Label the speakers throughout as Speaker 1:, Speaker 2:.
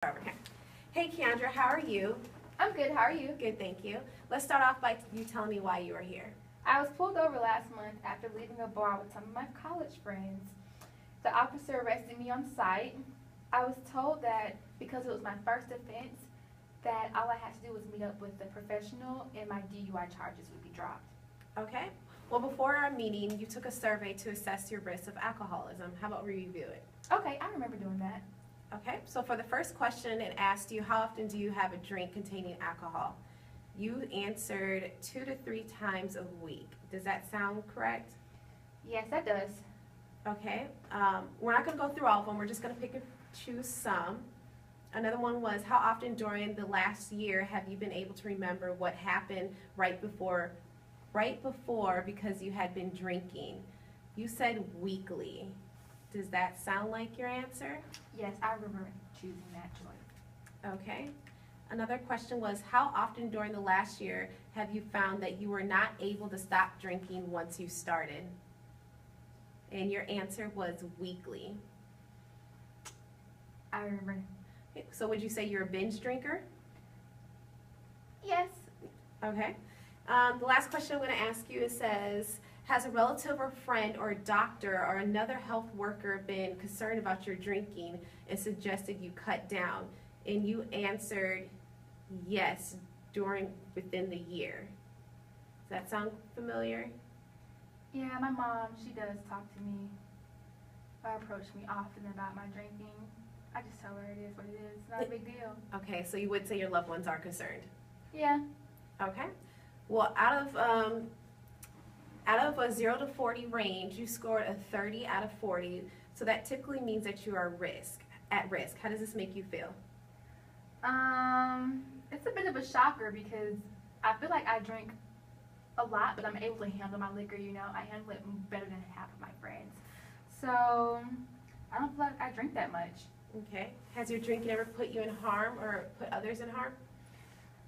Speaker 1: Okay. Hey, Keandra, how are you?
Speaker 2: I'm good. How are you?
Speaker 1: Good, thank you. Let's start off by you telling me why you are here.
Speaker 2: I was pulled over last month after leaving a bar with some of my college friends. The officer arrested me on sight. I was told that because it was my first offense, that all I had to do was meet up with the professional and my DUI charges would be dropped.
Speaker 1: Okay. Well, before our meeting, you took a survey to assess your risk of alcoholism. How about we review it?
Speaker 2: Okay, I remember doing that.
Speaker 1: Okay. So for the first question, it asked you, how often do you have a drink containing alcohol? You answered 2 to 3 times a week. Does that sound correct?
Speaker 2: Yes, that does.
Speaker 1: Okay. We're not going to go through all of them. We're just going to pick and choose some. Another one was, how often during the last year have you been able to remember what happened right before because you had been drinking? You said weekly. Does that sound like your answer?
Speaker 2: Yes, I remember choosing that choice.
Speaker 1: Okay. Another question was, how often during the last year have you found that you were not able to stop drinking once you started? And your answer was weekly.
Speaker 2: I remember.
Speaker 1: So would you say you're a binge drinker?
Speaker 2: Yes.
Speaker 1: Okay. The last question I'm going to ask you, it says, has a relative or friend or
Speaker 2: doctor
Speaker 1: or another health worker been concerned about your drinking and suggested you cut down? And you answered yes within the year. Does that sound familiar?
Speaker 2: Yeah, my mom, she does talk to me or approach me often about my drinking. I just tell her it is what it is. It's not a big deal.
Speaker 1: Okay, so you would say your loved ones are concerned.
Speaker 2: Yeah.
Speaker 1: Okay. Well, out of a 0 to 40 range, you scored a 30 out of 40. So that typically means that you are at risk. How does this make you feel?
Speaker 2: It's a bit of a shocker because I feel like I drink a lot, but I'm able to handle my liquor, you know. I handle it better than half of my friends. So I don't feel like I drink that much.
Speaker 1: Okay. Has your drinking ever put you in harm or put others in harm?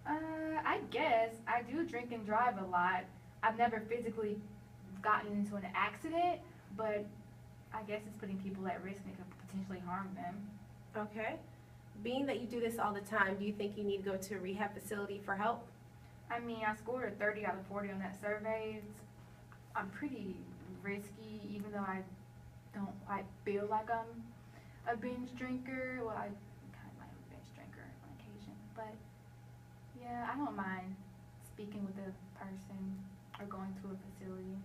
Speaker 2: I guess. I do drink and drive a lot. I've never physically gotten into an accident, but I guess it's putting people at risk and it could potentially harm them.
Speaker 1: Okay. Being that you do this all the time, do you think you need to go to a rehab facility for help?
Speaker 2: I mean, I scored a 30 out of 40 on that survey. I'm pretty risky, even though I don't feel like I'm a binge drinker. Well, I kind of like a binge drinker on occasion, but yeah, I don't mind speaking with a person or going to a facility.